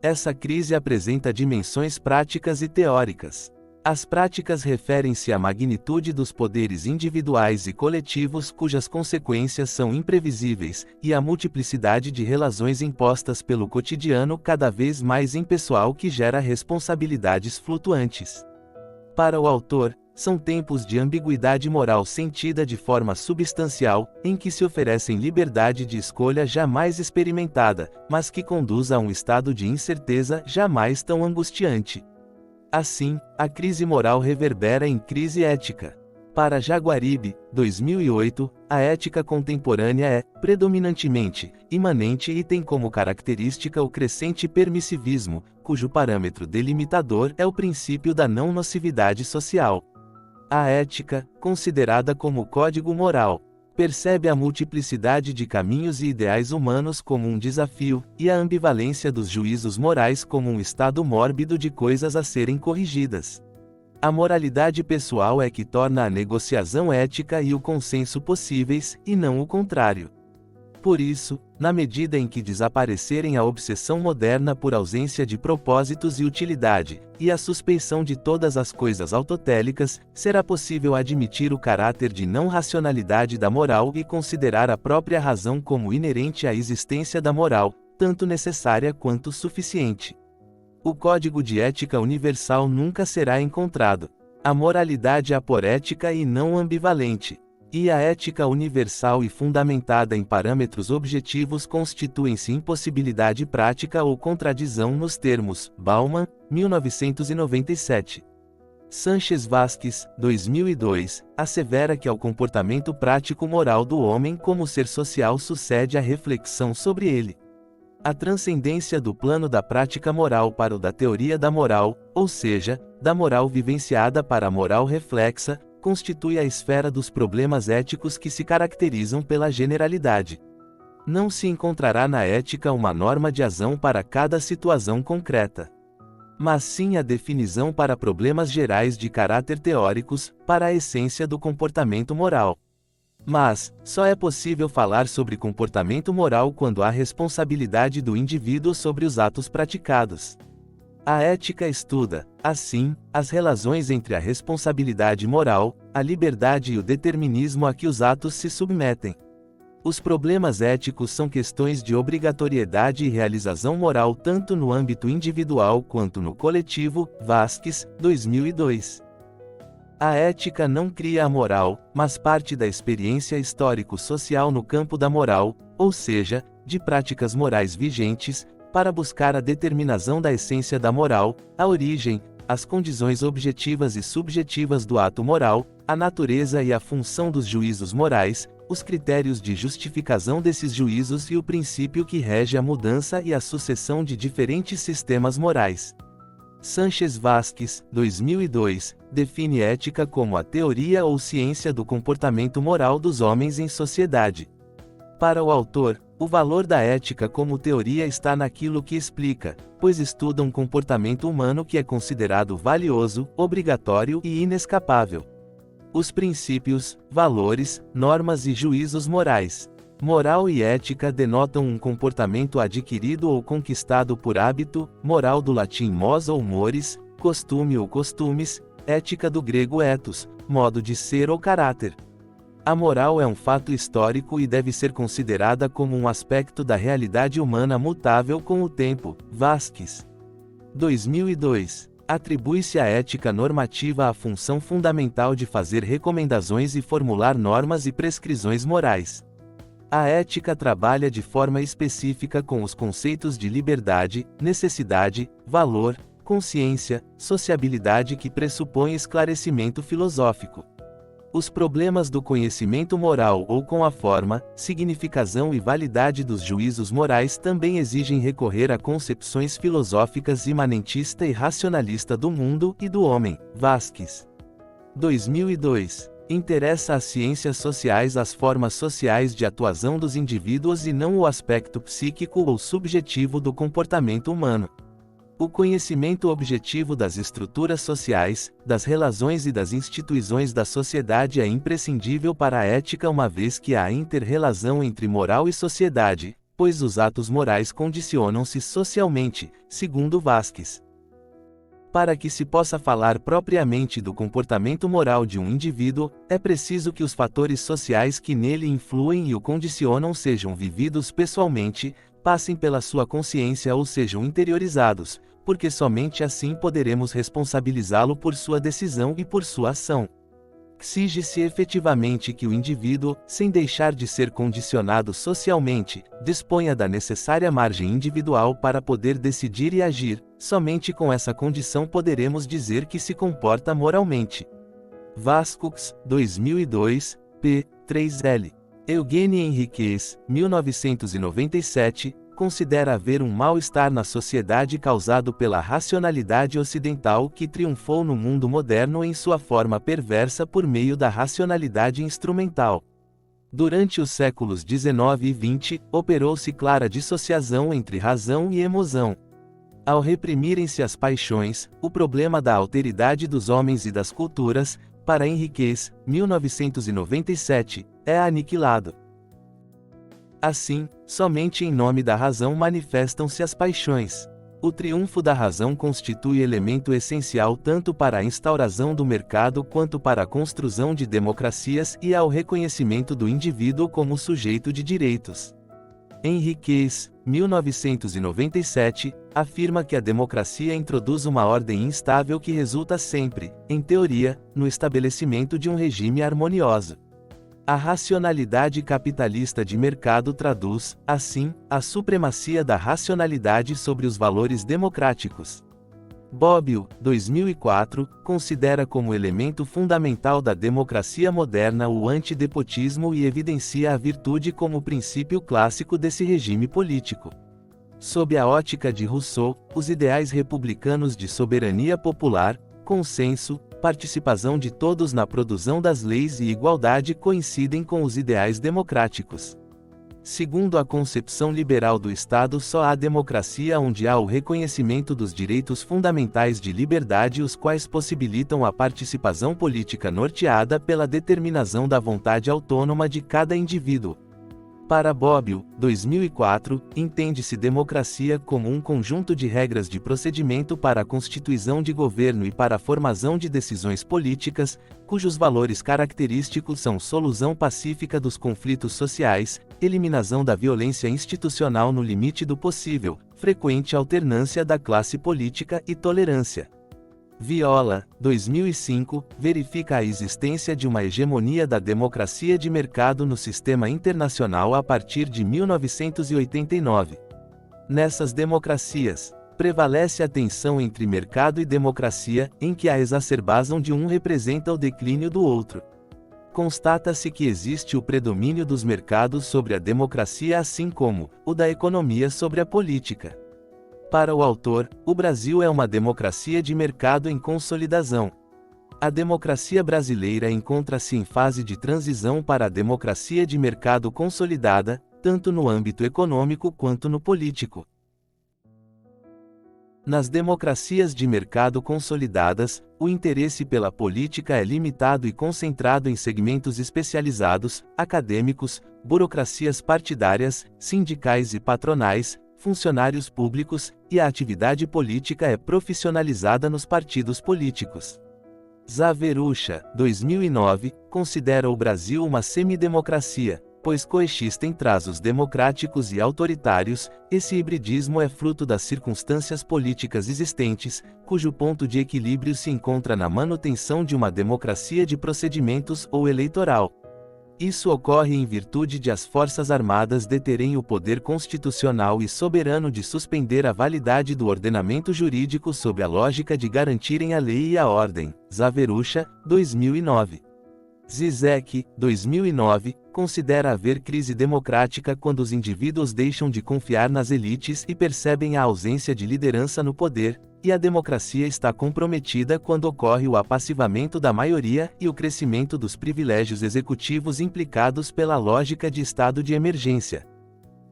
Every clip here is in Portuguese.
Essa crise apresenta dimensões práticas e teóricas. As práticas referem-se à magnitude dos poderes individuais e coletivos cujas consequências são imprevisíveis, e à multiplicidade de relações impostas pelo cotidiano cada vez mais impessoal que gera responsabilidades flutuantes. Para o autor, são tempos de ambiguidade moral sentida de forma substancial, em que se oferecem liberdade de escolha jamais experimentada, mas que conduz a um estado de incerteza jamais tão angustiante. Assim, a crise moral reverbera em crise ética. Para Jaguaribe, 2008, a ética contemporânea é, predominantemente, imanente e tem como característica o crescente permissivismo, cujo parâmetro delimitador é o princípio da não-nocividade social. A ética, considerada como código moral, percebe a multiplicidade de caminhos e ideais humanos como um desafio, e a ambivalência dos juízos morais como um estado mórbido de coisas a serem corrigidas. A moralidade pessoal é que torna a negociação ética e o consenso possíveis, e não o contrário. Por isso, na medida em que desaparecerem a obsessão moderna por ausência de propósitos e utilidade, e a suspeição de todas as coisas autotélicas, será possível admitir o caráter de não-racionalidade da moral e considerar a própria razão como inerente à existência da moral, tanto necessária quanto suficiente. O código de ética universal nunca será encontrado. A moralidade aporética e não ambivalente. E a ética universal e fundamentada em parâmetros objetivos constituem-se impossibilidade prática ou contradição nos termos, Bauman, 1997. Sánchez Vasquez, 2002, assevera que ao comportamento prático moral do homem como ser social sucede a reflexão sobre ele. A transcendência do plano da prática moral para o da teoria da moral, ou seja, da moral vivenciada para a moral reflexa, constitui a esfera dos problemas éticos que se caracterizam pela generalidade. Não se encontrará na ética uma norma de ação para cada situação concreta, mas sim a definição para problemas gerais de caráter teóricos, para a essência do comportamento moral. Mas, só é possível falar sobre comportamento moral quando há responsabilidade do indivíduo sobre os atos praticados. A ética estuda, assim, as relações entre a responsabilidade moral, a liberdade e o determinismo a que os atos se submetem. Os problemas éticos são questões de obrigatoriedade e realização moral tanto no âmbito individual quanto no coletivo. Vasquez, 2002. A ética não cria a moral, mas parte da experiência histórico-social no campo da moral, ou seja, de práticas morais vigentes, para buscar a determinação da essência da moral, a origem, as condições objetivas e subjetivas do ato moral, a natureza e a função dos juízos morais, os critérios de justificação desses juízos e o princípio que rege a mudança e a sucessão de diferentes sistemas morais. Sánchez Vasquez, 2002, define ética como a teoria ou ciência do comportamento moral dos homens em sociedade. Para o autor, o valor da ética como teoria está naquilo que explica, pois estuda um comportamento humano que é considerado valioso, obrigatório e inescapável. Os princípios, valores, normas e juízos morais. Moral e ética denotam um comportamento adquirido ou conquistado por hábito, moral do latim mos ou mores, costume ou costumes, ética do grego ethos, modo de ser ou caráter. A moral é um fato histórico e deve ser considerada como um aspecto da realidade humana mutável com o tempo. Vasquez, 2002. Atribui-se à ética normativa a função fundamental de fazer recomendações e formular normas e prescrições morais. A ética trabalha de forma específica com os conceitos de liberdade, necessidade, valor, consciência, sociabilidade que pressupõem esclarecimento filosófico. Os problemas do conhecimento moral ou com a forma, significação e validade dos juízos morais também exigem recorrer a concepções filosóficas imanentista e racionalista do mundo e do homem. Vasquez, 2002. Interessa às ciências sociais as formas sociais de atuação dos indivíduos e não o aspecto psíquico ou subjetivo do comportamento humano. O conhecimento objetivo das estruturas sociais, das relações e das instituições da sociedade é imprescindível para a ética uma vez que há inter-relação entre moral e sociedade. pois os atos morais condicionam-se socialmente, segundo Vasquez. Para que se possa falar propriamente do comportamento moral de um indivíduo, é preciso que os fatores sociais que nele influem e o condicionam sejam vividos pessoalmente, passem pela sua consciência ou sejam interiorizados, porque somente assim poderemos responsabilizá-lo por sua decisão e por sua ação. Exige-se efetivamente que o indivíduo, sem deixar de ser condicionado socialmente, disponha da necessária margem individual para poder decidir e agir. Somente com essa condição poderemos dizer que se comporta moralmente. Vasquez, 2002, p. 3l. Eugène Henriques, 1997, considera haver um mal-estar na sociedade causado pela racionalidade ocidental que triunfou no mundo moderno em sua forma perversa por meio da racionalidade instrumental. Durante os séculos XIX e XX, operou-se clara dissociação entre razão e emoção. Ao reprimirem-se as paixões, o problema da alteridade dos homens e das culturas, para Henriques, 1997, é aniquilado. Assim, somente em nome da razão manifestam-se as paixões. O triunfo da razão constitui elemento essencial tanto para a instauração do mercado quanto para a construção de democracias e ao reconhecimento do indivíduo como sujeito de direitos. Henriques, 1997, afirma que a democracia introduz uma ordem instável que resulta sempre, em teoria, no estabelecimento de um regime harmonioso. A racionalidade capitalista de mercado traduz, assim, a supremacia da racionalidade sobre os valores democráticos. Bobbio, 2004, considera como elemento fundamental da democracia moderna o antidepotismo e evidencia a virtude como princípio clássico desse regime político. Sob a ótica de Rousseau, os ideais republicanos de soberania popular, consenso, participação de todos na produção das leis e igualdade coincidem com os ideais democráticos. Segundo a concepção liberal do Estado, só há democracia onde há o reconhecimento dos direitos fundamentais de liberdade, os quais possibilitam a participação política norteada pela determinação da vontade autônoma de cada indivíduo. Para Bobbio, 2004, entende-se democracia como um conjunto de regras de procedimento para a constituição de governo e para a formação de decisões políticas, cujos valores característicos são solução pacífica dos conflitos sociais, eliminação da violência institucional no limite do possível, frequente alternância da classe política e tolerância. Viola, 2005, verifica a existência de uma hegemonia da democracia de mercado no sistema internacional a partir de 1989. Nessas democracias, prevalece a tensão entre mercado e democracia, em que a exacerbação de um representa o declínio do outro. Constata-se que existe o predomínio dos mercados sobre a democracia, assim como o da economia sobre a política. Para o autor, o Brasil é uma democracia de mercado em consolidação. A democracia brasileira encontra-se em fase de transição para a democracia de mercado consolidada, tanto no âmbito econômico quanto no político. Nas democracias de mercado consolidadas, o interesse pela política é limitado e concentrado em segmentos especializados, acadêmicos, burocracias partidárias, sindicais e patronais, funcionários públicos, e a atividade política é profissionalizada nos partidos políticos. Zaverucha, 2009, considera o Brasil uma semidemocracia, pois coexistem traços democráticos e autoritários. Esse hibridismo é fruto das circunstâncias políticas existentes, cujo ponto de equilíbrio se encontra na manutenção de uma democracia de procedimentos ou eleitoral. Isso ocorre em virtude de as Forças Armadas deterem o poder constitucional e soberano de suspender a validade do ordenamento jurídico sob a lógica de garantirem a lei e a ordem. Zaverucha, 2009. Zizek, 2009, considera haver crise democrática quando os indivíduos deixam de confiar nas elites e percebem a ausência de liderança no poder, e a democracia está comprometida quando ocorre o apassivamento da maioria e o crescimento dos privilégios executivos implicados pela lógica de estado de emergência.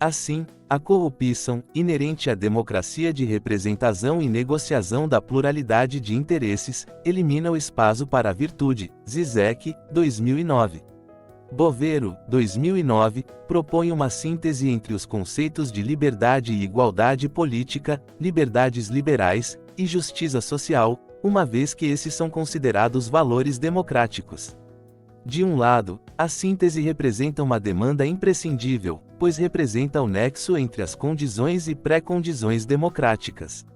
Assim, a corrupção, inerente à democracia de representação e negociação da pluralidade de interesses, elimina o espaço para a virtude. Zizek, 2009. Bovero, 2009, propõe uma síntese entre os conceitos de liberdade e igualdade política, liberdades liberais, e justiça social, uma vez que esses são considerados valores democráticos. De um lado, a síntese representa uma demanda imprescindível, pois representa o nexo entre as condições e pré-condições democráticas.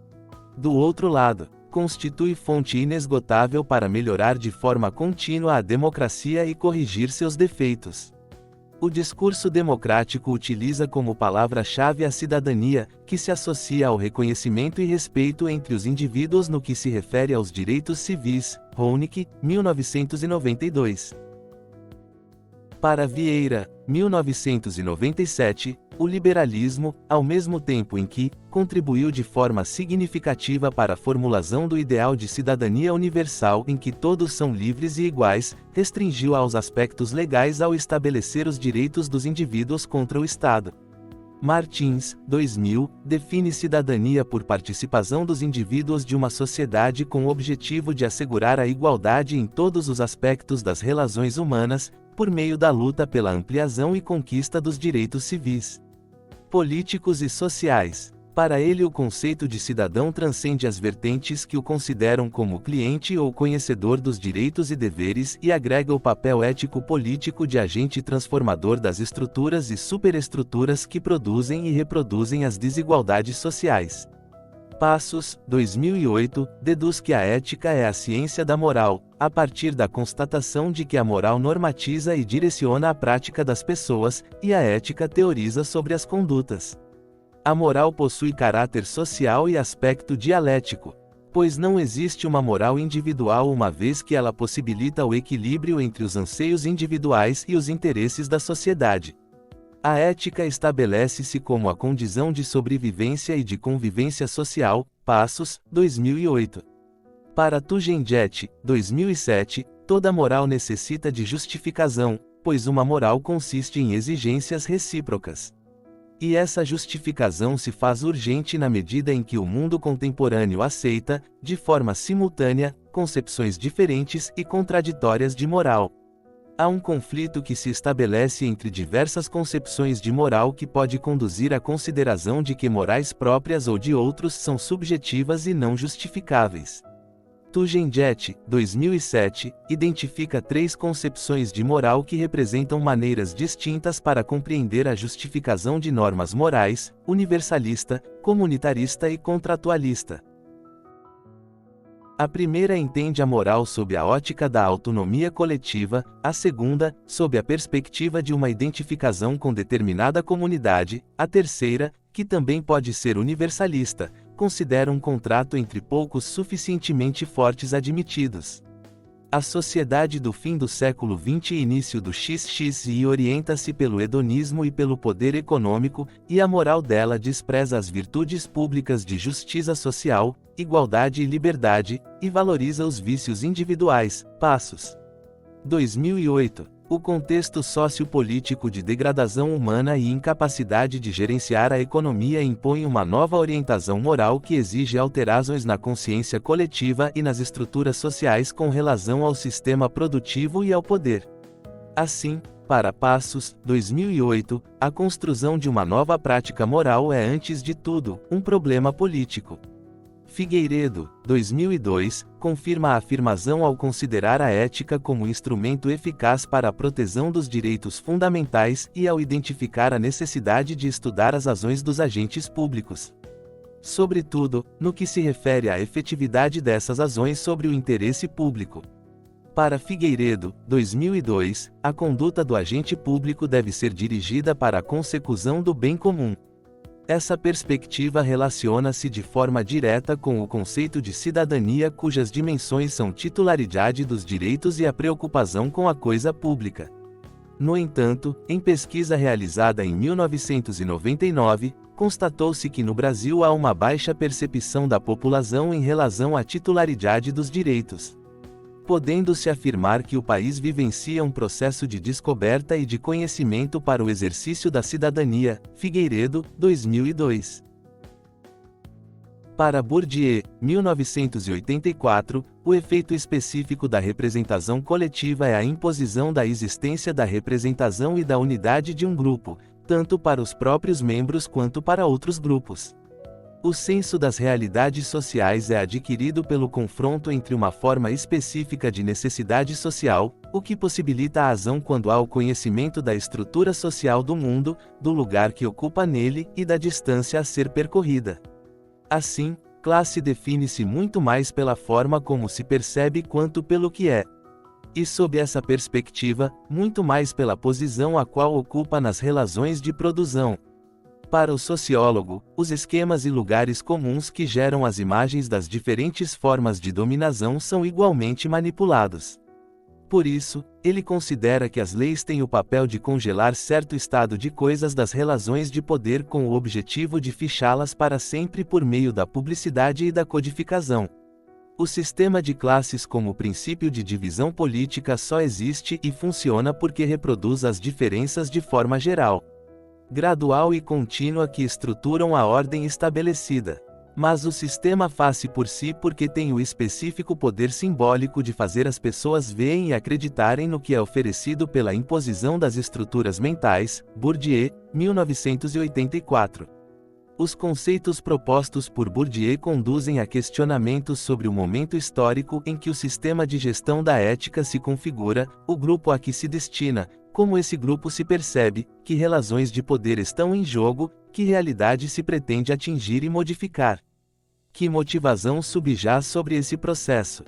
Do outro lado, constitui fonte inesgotável para melhorar de forma contínua a democracia e corrigir seus defeitos. O discurso democrático utiliza como palavra-chave a cidadania, que se associa ao reconhecimento e respeito entre os indivíduos no que se refere aos direitos civis. Honeck, 1992. Para Vieira, 1997, o liberalismo, ao mesmo tempo em que contribuiu de forma significativa para a formulação do ideal de cidadania universal em que todos são livres e iguais, restringiu aos aspectos legais ao estabelecer os direitos dos indivíduos contra o Estado. Martins, 2000, define cidadania por participação dos indivíduos de uma sociedade com o objetivo de assegurar a igualdade em todos os aspectos das relações humanas, por meio da luta pela ampliação e conquista dos direitos civis, políticos e sociais. Para ele, o conceito de cidadão transcende as vertentes que o consideram como cliente ou conhecedor dos direitos e deveres e agrega o papel ético-político de agente transformador das estruturas e superestruturas que produzem e reproduzem as desigualdades sociais. Passos, 2008, deduz que a ética é a ciência da moral, a partir da constatação de que a moral normatiza e direciona a prática das pessoas, e a ética teoriza sobre as condutas. A moral possui caráter social e aspecto dialético, pois não existe uma moral individual uma vez que ela possibilita o equilíbrio entre os anseios individuais e os interesses da sociedade. A ética estabelece-se como a condição de sobrevivência e de convivência social. Passos, 2008. Para Tugendhat, 2007, toda moral necessita de justificação, pois uma moral consiste em exigências recíprocas. E essa justificação se faz urgente na medida em que o mundo contemporâneo aceita, de forma simultânea, concepções diferentes e contraditórias de moral. Há um conflito que se estabelece entre diversas concepções de moral que pode conduzir à consideração de que morais próprias ou de outros são subjetivas e não justificáveis. Tugendhat, 2007, identifica 3 concepções de moral que representam maneiras distintas para compreender a justificação de normas morais: universalista, comunitarista e contratualista. A primeira entende a moral sob a ótica da autonomia coletiva, a segunda, sob a perspectiva de uma identificação com determinada comunidade, a terceira, que também pode ser universalista, considera um contrato entre poucos suficientemente fortes admitidos. A sociedade do fim do século XX e início do XXI orienta-se pelo hedonismo e pelo poder econômico, e a moral dela despreza as virtudes públicas de justiça social, igualdade e liberdade, e valoriza os vícios individuais. Passos. 2008. O contexto sociopolítico de degradação humana e incapacidade de gerenciar a economia impõe uma nova orientação moral que exige alterações na consciência coletiva e nas estruturas sociais com relação ao sistema produtivo e ao poder. Assim, para Passos, 2008, a construção de uma nova prática moral é antes de tudo um problema político. Figueiredo, 2002, confirma a afirmação ao considerar a ética como instrumento eficaz para a proteção dos direitos fundamentais e ao identificar a necessidade de estudar as ações dos agentes públicos. Sobretudo, no que se refere à efetividade dessas ações sobre o interesse público. Para Figueiredo, 2002, a conduta do agente público deve ser dirigida para a consecução do bem comum. Essa perspectiva relaciona-se de forma direta com o conceito de cidadania cujas dimensões são titularidade dos direitos e a preocupação com a coisa pública. No entanto, em pesquisa realizada em 1999, constatou-se que no Brasil há uma baixa percepção da população em relação à titularidade dos direitos, podendo-se afirmar que o país vivencia um processo de descoberta e de conhecimento para o exercício da cidadania. Figueiredo, 2002. Para Bourdieu, 1984, o efeito específico da representação coletiva é a imposição da existência da representação e da unidade de um grupo, tanto para os próprios membros quanto para outros grupos. O senso das realidades sociais é adquirido pelo confronto entre uma forma específica de necessidade social, o que possibilita a ação quando há o conhecimento da estrutura social do mundo, do lugar que ocupa nele e da distância a ser percorrida. Assim, classe define-se muito mais pela forma como se percebe quanto pelo que é. E sob essa perspectiva, muito mais pela posição a qual ocupa nas relações de produção. Para o sociólogo, os esquemas e lugares comuns que geram as imagens das diferentes formas de dominação são igualmente manipulados. Por isso, ele considera que as leis têm o papel de congelar certo estado de coisas das relações de poder com o objetivo de fichá-las para sempre por meio da publicidade e da codificação. O sistema de classes como princípio de divisão política só existe e funciona porque reproduz as diferenças de forma geral, gradual e contínua que estruturam a ordem estabelecida. Mas o sistema faz-se por si porque tem o específico poder simbólico de fazer as pessoas verem e acreditarem no que é oferecido pela imposição das estruturas mentais. Bourdieu, 1984. Os conceitos propostos por Bourdieu conduzem a questionamentos sobre o momento histórico em que o sistema de gestão da ética se configura, o grupo a que se destina, como esse grupo se percebe, que relações de poder estão em jogo, que realidade se pretende atingir e modificar. Que motivação subjaz sobre esse processo?